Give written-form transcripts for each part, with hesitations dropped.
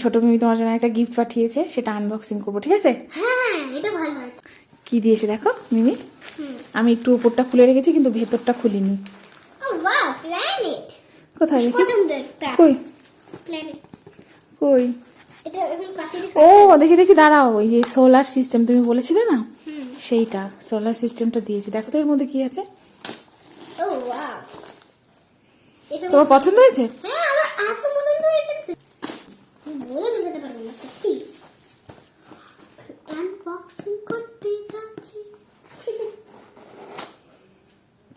ছোট মিমি তোমার জন্য একটা গিফট পাঠিয়েছে, সেটা আনবক্সিং করবো, ঠিক আছে? হ্যাঁ এটা ভালো আছে। কি দিয়েছে দেখো মিমি। আমি একটু উপরটা খুলে রেখেছি কিন্তু ভেতরটা খুলিনি। ও ওয়াও, প্ল্যানেট। কোথায় দেখি? পছন্দের কই প্ল্যানেট। কই? এটা এখন কাছে ও দেখি দেখি, দাঁড়াও, ওই যে সোলার সিস্টেম তুমি বলেছিলে না, সেইটা সোলার সিস্টেমটা দিয়েছি। দেখো তো এর মধ্যে কি আছে। ও ওয়াও, এটা তোমার পছন্দ হয়েছে? হ্যাঁ আমার আসল পছন্দ হয়েছে। বলে বোঝাতে পারবো না সত্যি। আনবক্সিং করতে যাচ্ছি।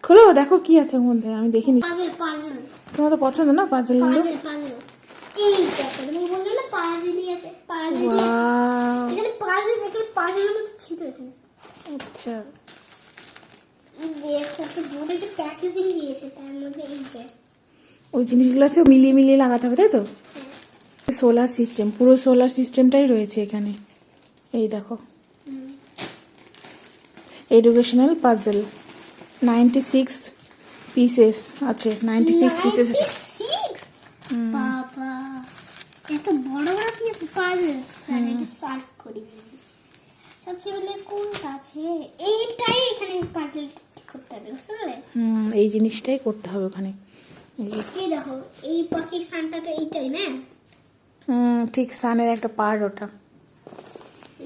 খোলো, দেখো কি আছে ওর মধ্যে, আমি দেখিনি। পাজল পাজল তোমার তো পছন্দ না পাজল গুলো? Puzzle puzzle. এই দেখো তুমি বলছো না পাজলই আছে, পাজল ওয়াও, এখানে পাজল, এখানে পাজলের মতো ছিল এখানে। আচ্ছা দেখো একটা বড় একটা প্যাকেজিং দিয়েছে, তার মধ্যে এই যে ওই জিনিসগুলো আছে, মিলিয়ে মিলিয়ে লাগাতে হবে, তাই তো? সোলার সিস্টেম, পুরো সোলার সিস্টেমটাই রয়েছে এখানে। এই দেখো, এডুকেশনাল পাজল 96 পিসেস আছে, 96 পিসেস আছে। 96 বাবা, এত বড় বড় পিস পাজল। আমি একটু সার্ভ করি সবচেয়ে বলে কোনটা আছে, এইটাই এখানে পাজল করতে হবে, বুঝতে পারলে? এই জিনিসটাই করতে হবে ওখানে। এই যে, এই দেখো এই পাখির সানটা তো এইটাই না, ঠিক সানের একটা পার্ট ওটা।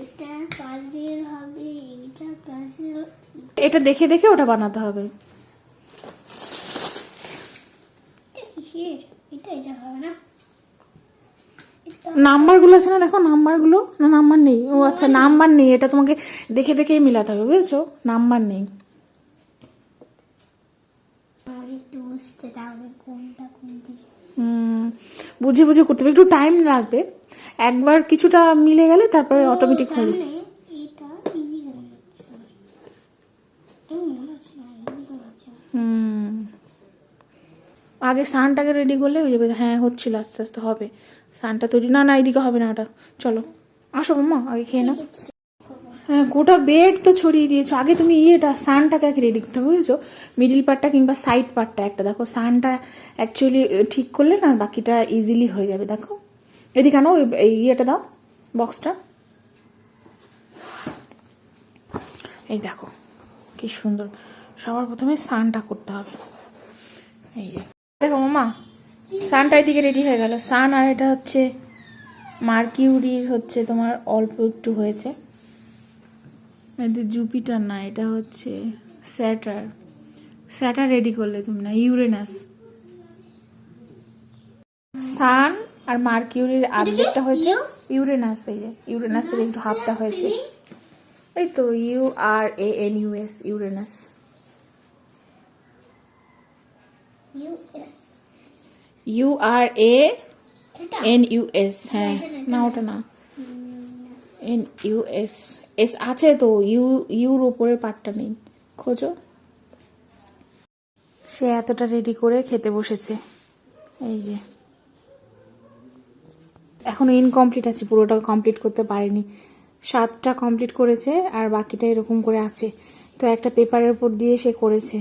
এটা পাজল হবে, এটা পাজল। এটা দেখে দেখে ওটা বানাতে হবে। এটা কিসের? এটা হবে না। নাম্বার গুলো আছে না, দেখো নাম্বার গুলো, না নাম্বার নেই। ও আচ্ছা, নাম্বার নেই, এটা তোমাকে দেখে দেখেই মিলাতে হবে, বুঝেছো? নাম্বার নেই। আর একটু বুঝতে দাও কোনটা কোন দিকে। বুঝে বুঝে করতে হবে, একটু টাইম লাগবে। একবার কিছুটা মিলে গেলে তারপরে অটোমেটিক হয়ে যাবে। এটা ইজি হয়ে যাচ্ছে। মনে হচ্ছে না ইজি হয়ে যাচ্ছে। আগে সানটাকে রেডি করলে হয়ে যাবে। হ্যাঁ হচ্ছিল, আস্তে আস্তে হবে। সানটা তৈরি, না না এইদিকে হবে না ওটা। চলো আসো মাম্মা, আগে খেয়ে নাও। হ্যাঁ, গোটা বেড তো ছড়িয়ে দিয়েছো। আগে তুমি ইয়েটা সানটাকে আগে রেডি করতে হবে, বুঝেছো? মিডিল পার্টটা কিংবা সাইড পার্টটা একটা দেখো, সানটা অ্যাকচুয়ালি ঠিক করলে না বাকিটা ইজিলি হয়ে যাবে। দেখো এদিকে আনো, এই ইয়েটা দাও, বক্সটা। এই দেখো কি সুন্দর। সবার প্রথমে সানটা করতে হবে। এই যে দেখো মামা, সানটা এদিকে রেডি হয়ে গেল। সান আর এটা হচ্ছে মার্কিউরির, হচ্ছে তোমার অল্প একটু হয়েছে। এটা জুপিটার না, এটা হচ্ছে স্যাটার। স্যাটার রেডি করলে তুমি না, ইউরেনাস। সান আর মার্কিউরির আর্ধেকটা হয়েছে, ইউরেনাস। এই যে ইউরেনাসের একটু হাফটা হয়েছে। এই তো URANUS, ইউরেনাস। URANUS, হ্যাঁ না ওটা না, NUS। এস আছে তো, ইউর উপরের পার্টটা নেই, খোঁজো। সে এতটা রেডি করে খেতে বসেছে। এই যে এখনো ইনকমপ্লিট আছে, পুরোটা কমপ্লিট করতে পারেনি। 7টা কমপ্লিট করেছে আর বাকিটা এরকম করে আছে। তো একটা পেপারের উপর দিয়ে সে করেছে।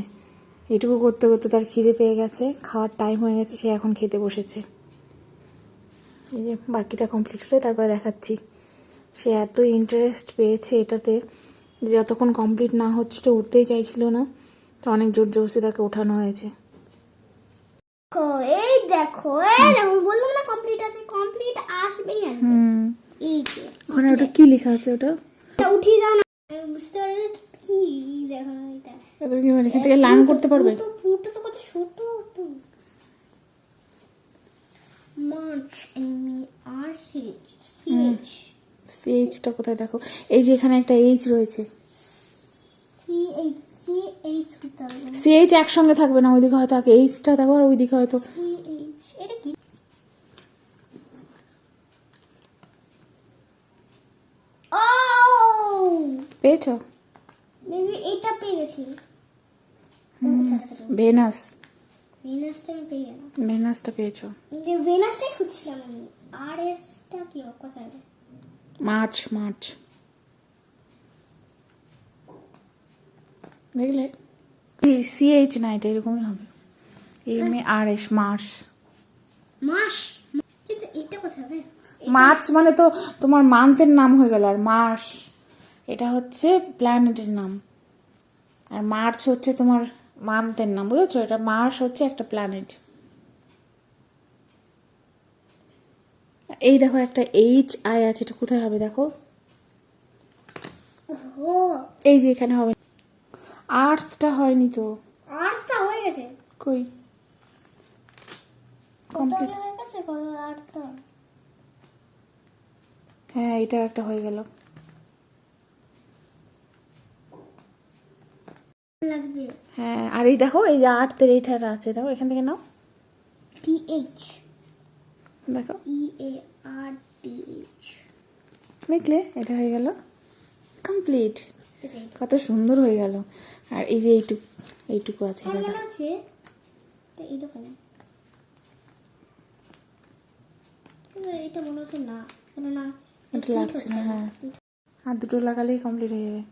এটুকু করতে করতে তার খিদে পেয়ে গেছে, খাওয়ার টাইম হয়ে গেছে, সে এখন খেতে বসেছে। এই যে বাকিটা কমপ্লিট হলে তারপরে দেখাচ্ছি। সে এত ইন্টারেস্ট পেয়েছে এটাতে, যতক্ষণ কমপ্লিট না হচ্ছিল উঠতেই চাইছিল না, তো অনেক জোর জবরদস্তি তাকে ওঠানো হয়েছে। এই দেখো, এই দেখো বললাম না কমপ্লিট আছে, কমপ্লিট আসবেই আসবে। এই যে ওখানে ওটা কি লেখা আছে? ওটা উঠিয়ে যাও না, বুঝতে পারবে কি? দেখো এটা এবার কি মানে এখান থেকে লার্ন করতে পারবে? তো পুরোটা তো কত ছোট তো। মার্চ CH টা কোথায় দেখো? এই যে এখানে একটা H রয়েছে। CH হতে হবে। CH একসঙ্গে থাকবে না, ওইদিকে হয়তো আগে H-টা দেখো আর ওইদিকে হয়তো এটা কি? ও পেয়েছো? মেবি এটা পেয়ে গেছি। ভেনাস। ভেনাসটা আমি পেয়ে গেলাম। ভেনাসটা পেয়েছো? যে ভেনাসটাই খুঁজছিলাম আমি। RS-টা কি কোথায়? মার্চ। দেখলে CH না, এটা এরকমই হবে। MARS, Mars. মাস। কিন্তু এটা কোথায় হবে? মার্চ মানে তো তোমার মান্থের নাম হয়ে গেল, আর মার্স এটা হচ্ছে প্ল্যানেটের নাম, আর মার্চ হচ্ছে তোমার মান্থের নাম, বুঝেছো? এটা মার্স হচ্ছে একটা প্ল্যানেট। এই দেখো একটা HI আছে, এটা কোথায় হবে দেখো? ও এই যে এখানে হবে, আর্থটা হয়নি তো। আর্টসটা হয়ে গেছে, কই কমপ্লিট কমপ্লিট? হয়ে গেছে আর্টটা। হ্যাঁ এটা একটা হয়ে গেল। লাগবে হ্যাঁ আর এই দেখো এই যে আর্থের এইটা আছে, দেখো এখান থেকে নাও, TH দেখো EARTH। দেখলে এটা হয়ে গেল কমপ্লিট। এটাই কত সুন্দর হয়ে গেল। আর এই যে এইটুকু আছে, আমার দেখো। মনে আছে এটা এরকম, কিন্তু এটা মনে হচ্ছে না, কেন না এটা লাগছে না, হ্যাঁ আর দুটো লাগালেই কমপ্লিট হয়ে যাবে।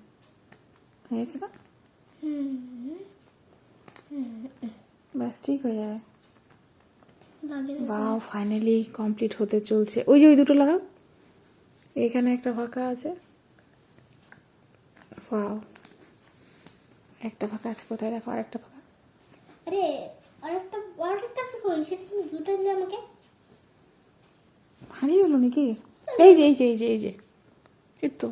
হয়ে গেছে না? ব্যাস ঠিক হয়ে যাবে। লাগে না। বাও ফাইনালি কমপ্লিট হতে চলছে। ওই যে ওই দুটো লাগাও, এখানে একটা ফাঁকা আছে। বাও একটা ফাঁকা আছে, কোথায় দেখো আর একটা ফাঁকা। আরে আরেকটা আছে কই, সেটা তুমি দুটো দিলে আমাকে। হারিয়ে গেল নাকি? এই যে এই যে এই যে এই যে এই তো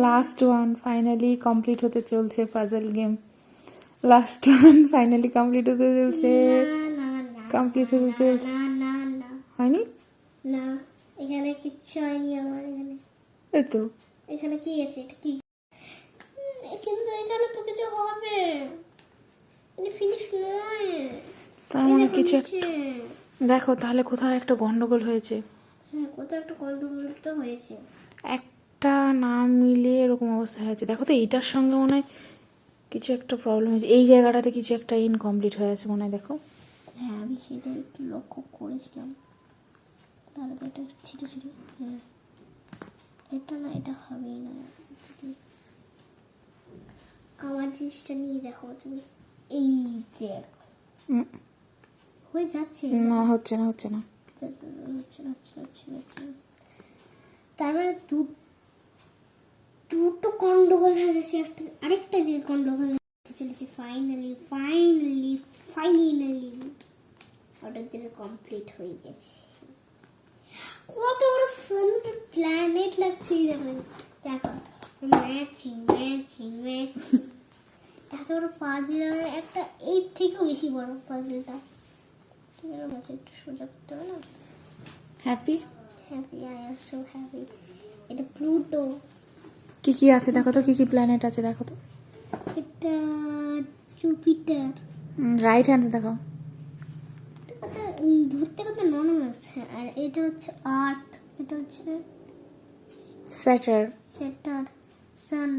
লাস্ট ওয়ান ফাইনালি কমপ্লিট হতে চলছে puzzle game. Last one finally complete হতে চলছে, না না কমপ্লিট হতে চলছে। না না না হয়নি? না, এখানে কিচ্ছু হয়নি আমার। এই তো এখানে কি আছে, এটা কি? কিন্তু এখানে তো কিছু হবে, মানে ফিনিশ নয়। তার এই মানে দেখো কিছু নিচে। দেখো তাহলে কোথাও একটা গন্ডগোল হয়েছে, হ্যাঁ, কোথাও একটা গন্ডগোল তো হয়েছে। একটা না মিলে এরকম অবস্থা হয়েছে। দেখো তো এইটার সঙ্গে মনে হয় কিছু একটা প্রবলেম হয়েছে, এই জায়গাটাতে কিছু একটা ইনকমপ্লিট হয়ে আছে মনে হয়, দেখো। হ্যাঁ, আমি সেটা একটু লক্ষ্য করেছিলাম। তাহলে তো এটা ছিটে ছিটে, হ্যাঁ এটা না, এটা হবেই না। আমার জিনিসটা নিয়ে দেখো তুমি, এই যে উম, হয়ে যাচ্ছে। না হচ্ছে না হচ্ছে না। তার মানে দুটো গন্ডগোল হয়ে গেছে, আরেকটা যে গন্ডগোল হতে চলেছে। ফাইনালি অর্ডার দিলে কমপ্লিট হয়ে গেছে। কত বড় সুন্দর প্ল্যানেট লাগছে, দেখো দেখো, ম্যাচিং এত বড় পাজল। একটা এর থেকেও বেশি বড় পাজলটা। ঠিক আছে, একটু সোজা করতে হবে না। Happy? Happy, I am so happy. এটা প্লুটো। কি কি আছে দেখো তো, কি কি প্ল্যানেট আছে দেখো তো। এটা জুপিটার। রাইট হ্যান্ড দেখো। ধরতে কত নরম আছে। আর এটা হচ্ছে আর্থ, এটা হচ্ছে স্যাটার্ন, সান,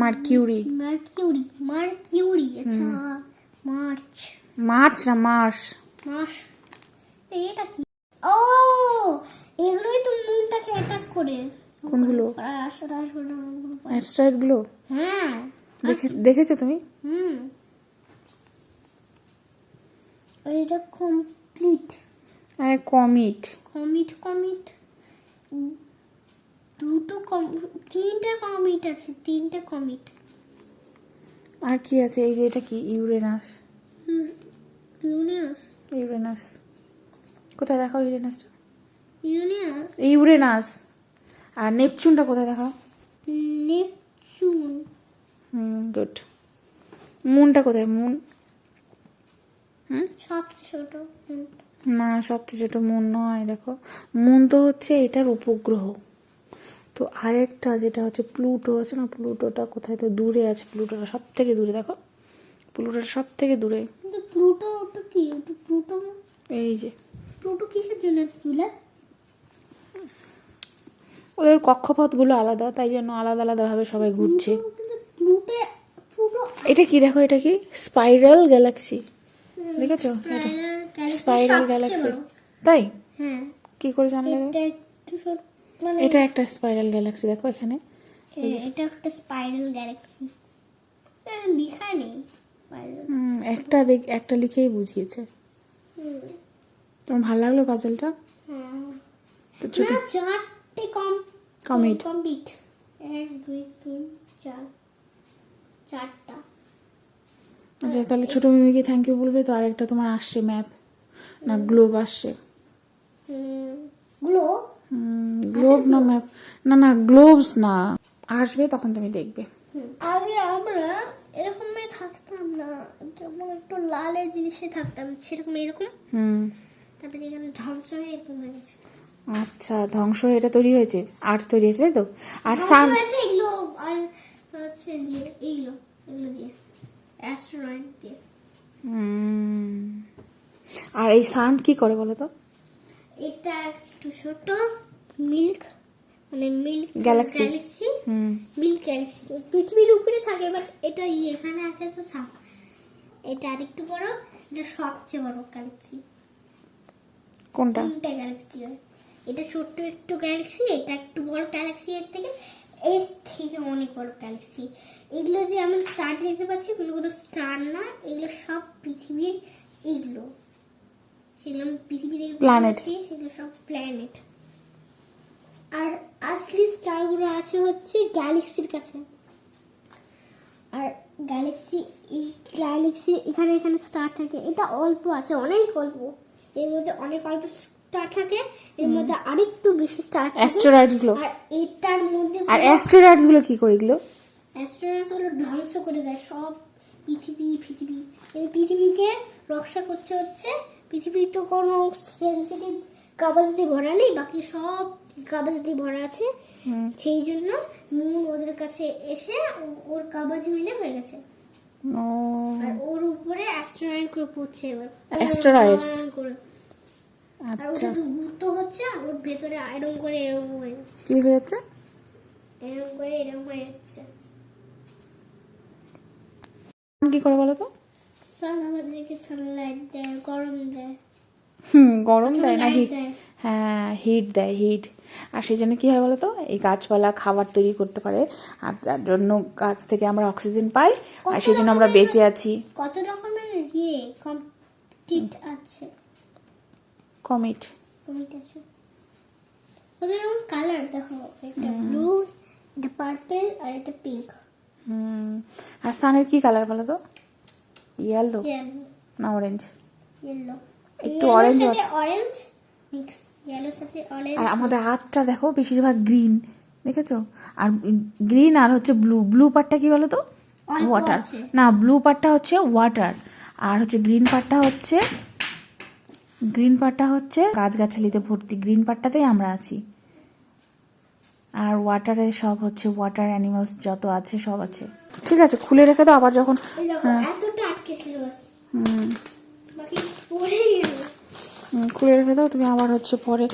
মার্কিউরি। মার্কিউরি। আচ্ছা, মার্চ না মার্স। মার্স। এটা কি? ও, এগুলোই তো মুনটাকে অ্যাটাক করে। কোনগুলো? আসলে অ্যাস্ট্রয়েড গুলো হ্যাঁ। দেখেছো তুমি? আর এটা কমপ্লিট। আরে কমিট। কমিট তিনটে কমিট আছে, তিনটে কমিট। আর কি আছে? এই যে এটা কি? ইউরেনাস। ইউরেনাস কোথায় দেখাও? ইউরেনাসটা, ইউরেনাস। আর নেপচুনটা কোথায় দেখাও? নেপচুন। গুড। মুনটা কোথায়? মুন সবচেয়ে ছোট। না, সবচেয়ে ছোট মুন নয়, দেখো মুন তো হচ্ছে এটার উপগ্রহ। তো আরেকটা যেটা হচ্ছে প্লুটো আছে না, প্লুটোটা কোথায়? তো দূরে আছে, প্লুটোটা সব থেকে দূরে, দেখো প্লুটোটা সব থেকে দূরে। কিন্তু প্লুটো ওটা কি? প্লুটো এই যে প্লুটো কিসের জন্য তুলে? ওদের কক্ষপথগুলো আলাদা, তাই জন্য আলাদা আলাদাভাবে সবাই ঘুরছে। কিন্তু প্লুটো এটা কি দেখো, এটা কি? স্পাইরাল গ্যালাক্সি, দেখেছো? Spiral Galaxy. তাই? হ্যাঁ। কি করে জানলে? এটা একটু মানে এটা একটা স্পাইরাল গ্যালাক্সি, দেখো এখানে। এটা একটা স্পাইরাল গ্যালাক্সি। লেখা নেই একটা লিখেই বুঝিয়েছে। তোমার ভালো লাগলো পাজলটা? হ্যাঁ তো ছোট না, 4টে Complete. কমপ্লিট। 1 2 3 4 4টা। আচ্ছা তাহলে ছোট মিমিকে থ্যাংক ইউ বলবে তো। আরেকটা তোমার আসছে ম্যাপ না গ্লোব আসছে। গ্লো গ্লোব না ম্যাপ, না না গ্লোবস না, আসবে তখন তুমি দেখবে। আগে আমরা এরকমই থাকতাম না, যেমন একটু লালের জিনিসে থাকতাম সেরকম এরকম, তারপরে এখানে ধ্বংস হয়ে এরকম হয়ে গেছে। আচ্ছা ধ্বংস হয়ে এটা তৈরি হয়েছে, আর্ট তৈরি হয়েছে তাই তো। আর ধ্বংস সান হয়েছে এগুলো, আর হচ্ছে দিয়ে এগুলো দিয়ে অ্যাস্ট্রয়েড দিয়ে। আর এই সান কি করে বলো তো? এটা একটু ছোট মিল্ক, মানে milk Galaxy. Galaxy, milk Galaxy পৃথিবীর উপরে থাকে, বাট এটা এখানে আছে তো থাক। এটা আরেকটু বড়, এটা সবচেয়ে বড় গ্যালাক্সি। কোনটা? 3টে গ্যালাক্সি হয়। এটা ছোট্ট একটু গ্যালাক্সি, এটা একটু বড় গ্যালাক্সি, এর থেকে অনেক বড় গ্যালাক্সি। এগুলো যে আমরা স্টার দেখতে পাচ্ছি, এগুলো কোনো স্টার না, এগুলো সব পৃথিবীর, এগুলো সেগুলো পৃথিবী দেখতে Planet. পাচ্ছি, সেগুলো সব প্ল্যানেট। আর আসলি স্টারগুলো আছে হচ্ছে গ্যালাক্সির কাছে। আর গ্যালাক্সি, এই গ্যালাক্সি এখানে এখানে স্টার থাকে, এটা অল্প আছে, অনেক অল্প, এর মধ্যে অনেক অল্প স্টার থাকে, এর মধ্যে আরেকটু বেশি স্টার থাকে। অ্যাস্টেরয়েডস গুলো। আর এটার মধ্যে আর অ্যাস্টেরয়েডস গুলো কি করে এগুলো? অ্যাস্ট্রোনটস গুলো ধ্বংস করে দেয় সব পৃথিবী। এই পৃথিবীকে রক্ষা করছে হচ্ছে, পৃথিবী তো কোনো সেন্সিটিভ কাগজ দিয়ে ভরা নেই, বাকি সব কাগজ দিয়ে ভরা আছে। সেই জন্য মুন ওদের কাছে এসে ওর কাগজ মিলে হয়ে গেছে। ও আর ওর উপরে অ্যাস্ট্রয়েড গুলো পড়ছে এবার। Asteroids. করে। আর আচ্ছা ওটা তো ঘুরতে হচ্ছে, আর ওর ভেতরে এরম করে এরম হয়ে যাচ্ছে, কি হয়ে যাচ্ছে? এরম করে এরম হয়ে যাচ্ছে। কি করে বলো তো? সান আমাদেরকে সানলাইট দেয়, গরম দেয়, গরম দেয় না light হিট? দেয়। হ্যাঁ হিট দেয়, হিট। আর সেই জন্য কি হয় বলো তো, এই গাছপালা খাবার তৈরি করতে পারে, আর তার জন্য গাছ থেকে আমরা অক্সিজেন পাই, আর সেই জন্য আমরা বেঁচে আছি। কত রকমের কমপ্লিট আছে, কমিট। কমিট আছে। কত রকম কালার দেখো, এটা ব্লু, এটা পার্পল, আর এটা পিঙ্ক। আর সানের কি কালার বলো তো? ইয়েলো ইয়েলো, না অরেঞ্জ? ইয়েলো, একটু orange আছে। অরেঞ্জ মিক্স, ইয়েলোর সাথে অরেঞ্জ। আর আমাদের হাতটা দেখো বেশিরভাগ গ্রিন, দেখেছো? আর গ্রিন আর হচ্ছে ব্লু। ব্লু পার্টটা কি বলো তো? অল্প ওয়াটার। আছে। না ব্লু পার্টটা হচ্ছে ওয়াটার, আর হচ্ছে গ্রিন পার্টটা হচ্ছে গাছগাছালিতে ভর্তি, গ্রিন পার্টটাতেই আমরা আছি। আর ওয়াটারে সব হচ্ছে ওয়াটার অ্যানিমালস যত আছে সব আছে। ঠিক আছে খুলে রেখে দাও, আবার যখন এই দেখো এতটা আটকে ছিল বাস, বাকি পড়ে গেল। খুলে রেখে দাও, তুমি আবার হচ্ছে পরে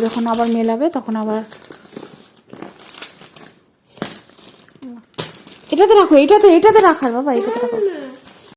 যখন আবার মেলাবে তখন আবার এটাতে রাখো, এটাতে রাখার বাবা, এটাতে রাখো।